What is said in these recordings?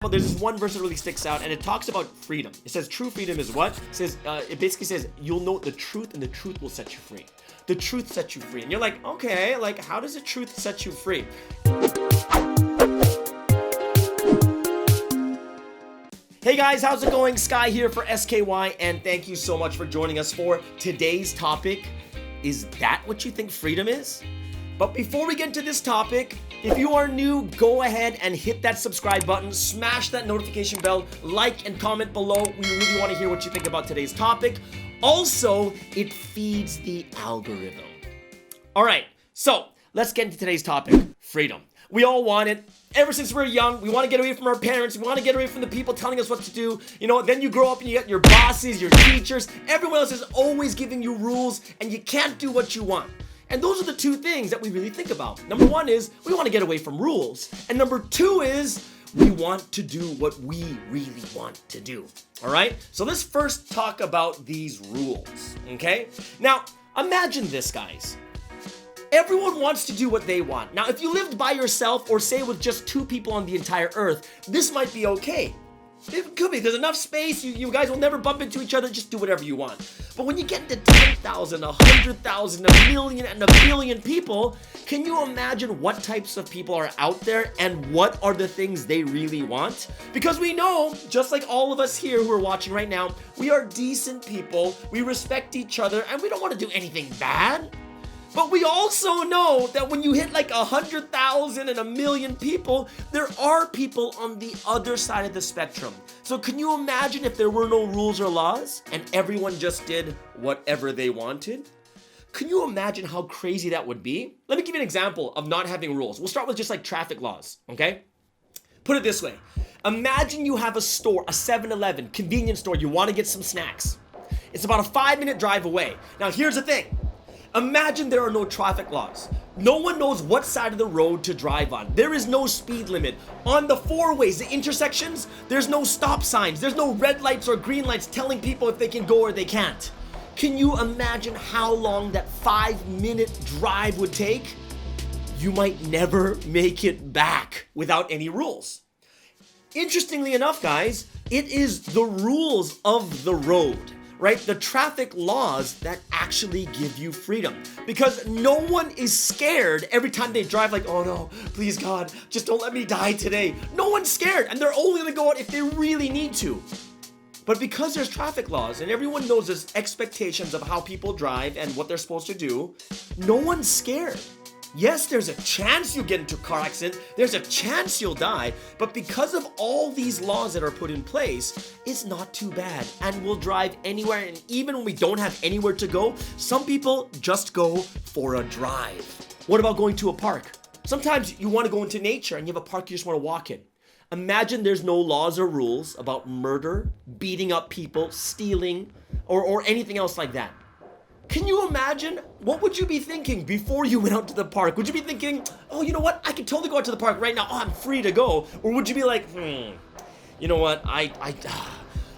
Well, there's this one verse that really sticks out, and it talks about freedom. It says true freedom is what? It basically says you'll know the truth, and the truth will set you free. The truth sets you free. And you're like, okay, like how does the truth set you free? Hey guys, how's it going? Sky here for s.k.y, and thank you so much for joining us for today's topic. Is that what you think freedom is? But before we get into this topic, if you are new, go ahead and hit that subscribe button, smash that notification bell, like and comment below. We really want to hear what you think about today's topic. Also, it feeds the algorithm. All right, so let's get into today's topic, freedom. We all want it. Ever since we're young, we want to get away from our parents. We want to get away from the people telling us what to do. You know, then you grow up and you get your bosses, your teachers. Everyone else is always giving you rules and you can't do what you want. And those are the two things that we really think about. Number one is we want to get away from rules. And number two is we want to do what we really want to do. All right? So let's first talk about these rules, okay? Now, imagine this, guys. Everyone wants to do what they want. Now, if you lived by yourself or say with just two people on the entire earth, this might be okay. It could be. There's enough space. You guys will never bump into each other. Just do whatever you want. But when you get into 10,000, 100,000, a million, and a billion people, can you imagine what types of people are out there and what are the things they really want? Because we know, just like all of us here who are watching right now, we are decent people. We respect each other, and we don't want to do anything bad. But we also know that when you hit like 100,000 and a million people, there are people on the other side of the spectrum. So can you imagine if there were no rules or laws and everyone just did whatever they wanted? Can you imagine how crazy that would be? Let me give you an example of not having rules. We'll start with just like traffic laws, okay? Put it this way. Imagine you have a store, a 7-Eleven, convenience store. You want to get some snacks. It's about a 5-minute drive away. Now here's the thing. Imagine there are no traffic laws. No one knows what side of the road to drive on. There is no speed limit. On the four-ways, the intersections, there's no stop signs. There's no red lights or green lights telling people if they can go or they can't. Can you imagine how long that 5-minute drive would take? You might never make it back without any rules. Interestingly enough, guys, it is the rules of the road, right? The traffic laws that actually give you freedom, because no one is scared every time they drive like, oh no, please God, just don't let me die today. No one's scared, and they're only gonna go out if they really need to. But because there's traffic laws and everyone knows there's expectations of how people drive and what they're supposed to do, no one's scared. Yes, there's a chance you'll get into a car accident. There's a chance you'll die. But because of all these laws that are put in place, it's not too bad. And we'll drive anywhere. And even when we don't have anywhere to go, some people just go for a drive. What about going to a park? Sometimes you want to go into nature and you have a park you just want to walk in. Imagine there's no laws or rules about murder, beating up people, stealing, or anything else like that. Can you imagine? What would you be thinking before you went out to the park? Would you be thinking, oh, you know what? I could totally go out to the park right now. Oh, I'm free to go. Or would you be like, you know what?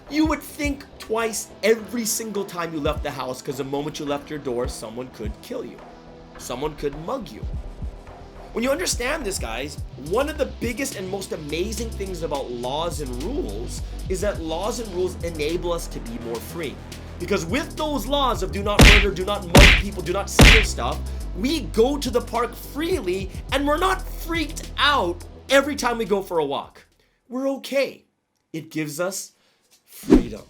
You would think twice every single time you left the house, because the moment you left your door, someone could kill you. Someone could mug you. When you understand this, guys, one of the biggest and most amazing things about laws and rules is that laws and rules enable us to be more free. Because with those laws of do not murder, do not mug people, do not steal stuff, we go to the park freely and we're not freaked out every time we go for a walk. We're okay. It gives us freedom.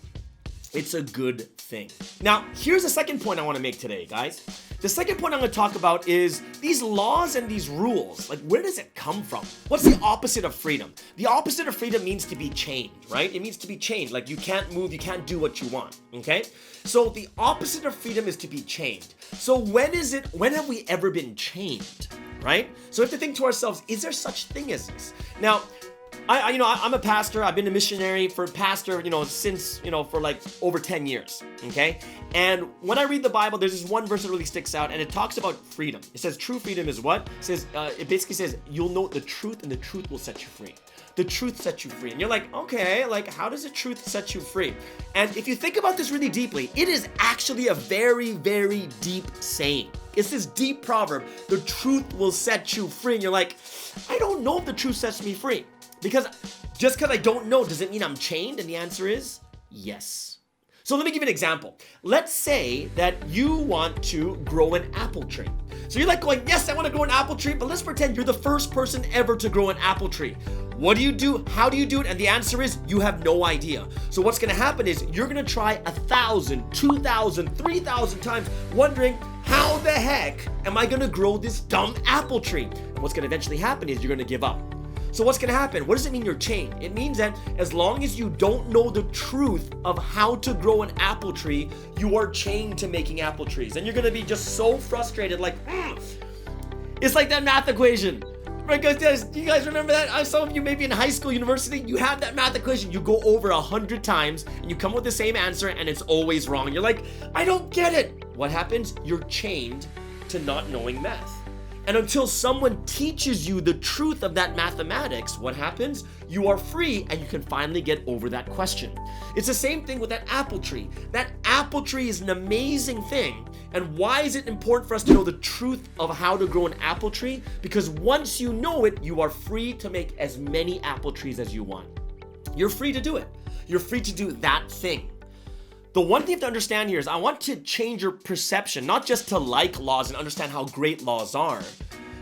It's a good thing. Now, here's the second point I want to make today, guys. The second point I'm going to talk about is these laws and these rules. Like, where does it come from? What's the opposite of freedom? The opposite of freedom means to be chained, right? It means to be chained. Like, you can't move, you can't do what you want, okay? So the opposite of freedom is to be chained. So when have we ever been chained, right? So we have to think to ourselves, is there such thing as this? Now, I'm a pastor. I've been a missionary for pastor, since, for like over 10 years, okay? And when I read the Bible, there's this one verse that really sticks out, and it talks about freedom. It says true freedom is what? It basically says you'll know the truth, and the truth will set you free. The truth sets you free. And you're like, okay, like how does the truth set you free? And if you think about this really deeply, it is actually a very, very deep saying. It's this deep proverb, the truth will set you free. And you're like, I don't know if the truth sets me free. Because Just because I don't know, does it mean I'm chained? And the answer is yes. So let me give you an example. Let's say that you want to grow an apple tree. So you're like going, yes, I want to grow an apple tree, but let's pretend you're the first person ever to grow an apple tree. What do you do? How do you do it? And the answer is you have no idea. So what's going to happen is you're going to try 1,000, 2,000, 3,000 times wondering, how the heck am I going to grow this dumb apple tree? And what's going to eventually happen is you're going to give up. So what's going to happen? What does it mean you're chained? It means that as long as you don't know the truth of how to grow an apple tree, you are chained to making apple trees. And you're going to be just so frustrated, like, It's like that math equation. Right, guys, you guys remember that? Some of you maybe in high school, university, you have that math equation. You go over 100 times and you come with the same answer and it's always wrong. You're like, I don't get it. What happens? You're chained to not knowing math. And until someone teaches you the truth of that mathematics, what happens? You are free and you can finally get over that question. It's the same thing with that apple tree. That apple tree is an amazing thing. And why is it important for us to know the truth of how to grow an apple tree? Because once you know it, you are free to make as many apple trees as you want. You're free to do it. You're free to do that thing. The one thing you have to understand here is I want to change your perception, not just to like laws and understand how great laws are,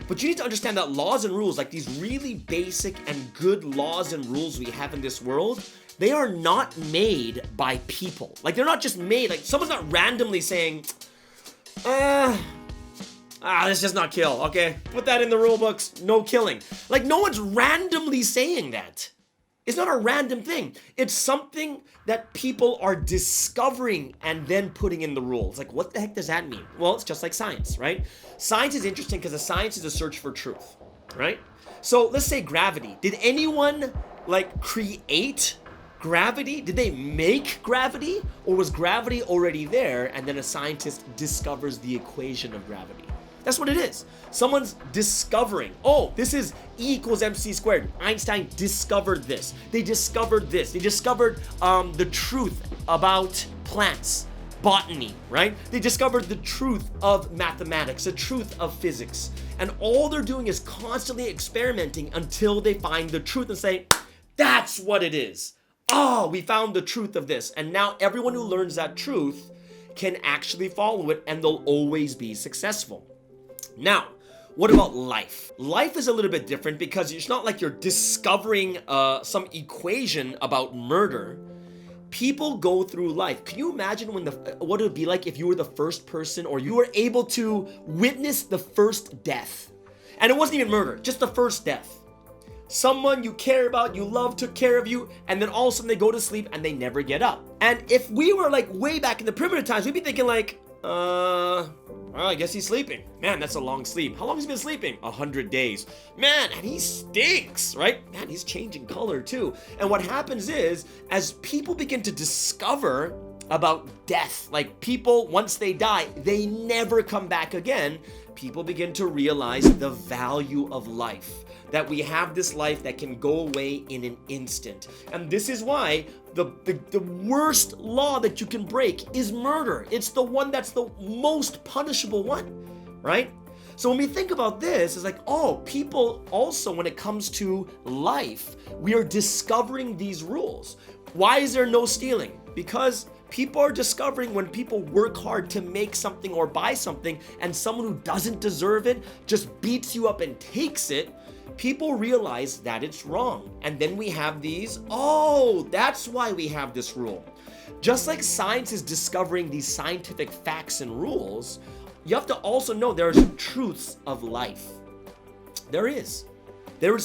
but you need to understand that laws and rules, like these really basic and good laws and rules we have in this world, they are not made by people. Like they're not just made, like someone's not randomly saying, let's just not kill, okay? Put that in the rule books, no killing. Like no one's randomly saying that. It's not a random thing. It's something that people are discovering and then putting in the rules. Like, what the heck does that mean? Well, it's just like science, right? Science is interesting because the science is a search for truth, right? So let's say gravity. Did anyone like create gravity? Did they make gravity? Or was gravity already there and then a scientist discovers the equation of gravity? That's what it is. Someone's discovering, oh, this is E equals mc squared. Einstein discovered this. They discovered this. They discovered the truth about plants, botany, right? They discovered the truth of mathematics, the truth of physics. And all they're doing is constantly experimenting until they find the truth and say, that's what it is. Oh, we found the truth of this. And now everyone who learns that truth can actually follow it and they'll always be successful. Now, what about life? Life is a little bit different because it's not like you're discovering some equation about murder. People go through life. Can you imagine what it would be like if you were the first person or you were able to witness the first death? And it wasn't even murder, just the first death. Someone you care about, you love, took care of you, and then all of a sudden they go to sleep and they never get up. And if we were like way back in the primitive times, we'd be thinking like, well, I guess he's sleeping. Man, that's a long sleep. How long has he been sleeping? 100 days. Man, and he stinks, right? Man, he's changing color too. And what happens is, as people begin to discover about death, like people, once they die, they never come back again, people begin to realize the value of life. That we have this life that can go away in an instant. And this is why the worst law that you can break is murder. It's the one that's the most punishable one, right? So when we think about this, it's like, oh, people also, when it comes to life, we are discovering these rules. Why is there no stealing? Because people are discovering when people work hard to make something or buy something and someone who doesn't deserve it just beats you up and takes it, people realize that it's wrong. And then we have these, oh, that's why we have this rule. Just like science is discovering these scientific facts and rules, you have to also know there's truths of life. There is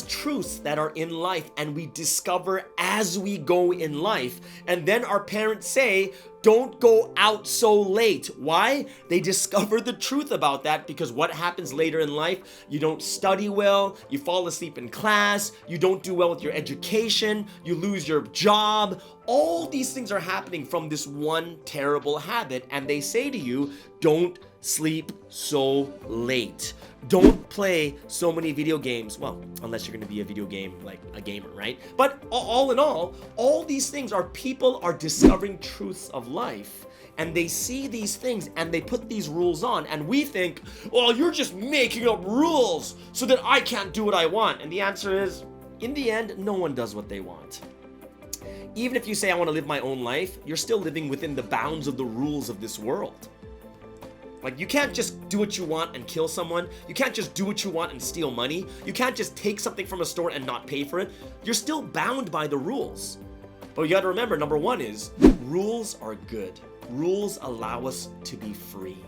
truths that are in life and we discover as we go in life. And then our parents say, don't go out so late. Why? They discover the truth about that because what happens later in life, you don't study well, you fall asleep in class, you don't do well with your education, you lose your job. All these things are happening from this one terrible habit. And they say to you, don't sleep so late. Don't play so many video games. Well, unless you're going to be a video game, like a gamer, right? But all in all these things are people are discovering truths of life and they see these things and they put these rules on and we think, well, you're just making up rules so that I can't do what I want. And the answer is, in the end, no one does what they want. Even if you say, I want to live my own life, you're still living within the bounds of the rules of this world. Like, you can't just do what you want and kill someone. You can't just do what you want and steal money. You can't just take something from a store and not pay for it. You're still bound by the rules. But you got to remember, number one is rules are good. Rules allow us to be free.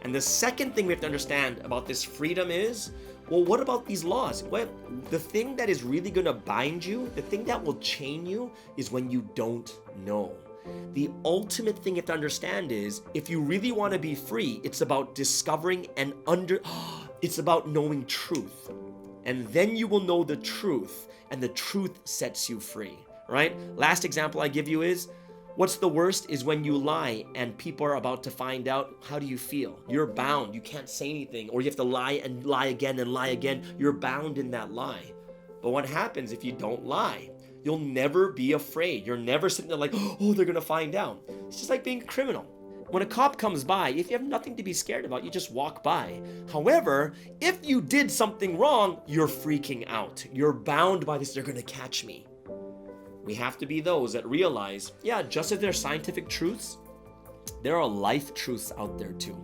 And the second thing we have to understand about this freedom is, well, what about these laws? Well, the thing that is really going to bind you, the thing that will chain you, is when you don't know. The ultimate thing you have to understand is, if you really want to be free, it's about discovering and it's about knowing truth. And then you will know the truth, and the truth sets you free, right? Last example I give you is, what's the worst is when you lie and people are about to find out. How do you feel? You're bound. You can't say anything, or you have to lie and lie again and lie again. You're bound in that lie. But what happens if you don't lie? You'll never be afraid. You're never sitting there like, oh, they're gonna find out. It's just like being a criminal. When a cop comes by, if you have nothing to be scared about, you just walk by. However, if you did something wrong, you're freaking out. You're bound by this, they're gonna catch me. We have to be those that realize, yeah, just as there are scientific truths, there are life truths out there too.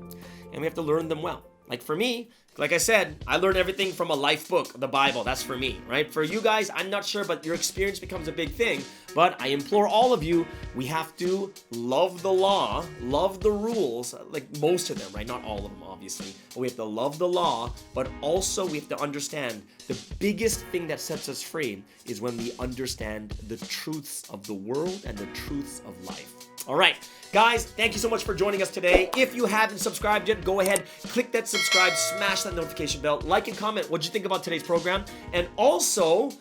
And we have to learn them well. Like for me, like I said, I learned everything from a life book, the Bible. That's for me, right? For you guys, I'm not sure, but your experience becomes a big thing. But I implore all of you, we have to love the law, love the rules, like most of them, right? Not all of them, obviously. But we have to love the law, but also we have to understand the biggest thing that sets us free is when we understand the truths of the world and the truths of life. All right, guys, thank you so much for joining us today. If you haven't subscribed yet, go ahead, click that subscribe, smash that notification bell, like and comment what you think about today's program. And also,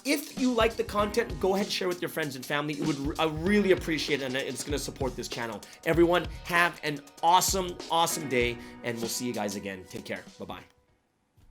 if you like the content, go ahead and share with your friends and family. I really appreciate it, and it's going to support this channel. Everyone, have an awesome, awesome day, and we'll see you guys again. Take care. Bye-bye.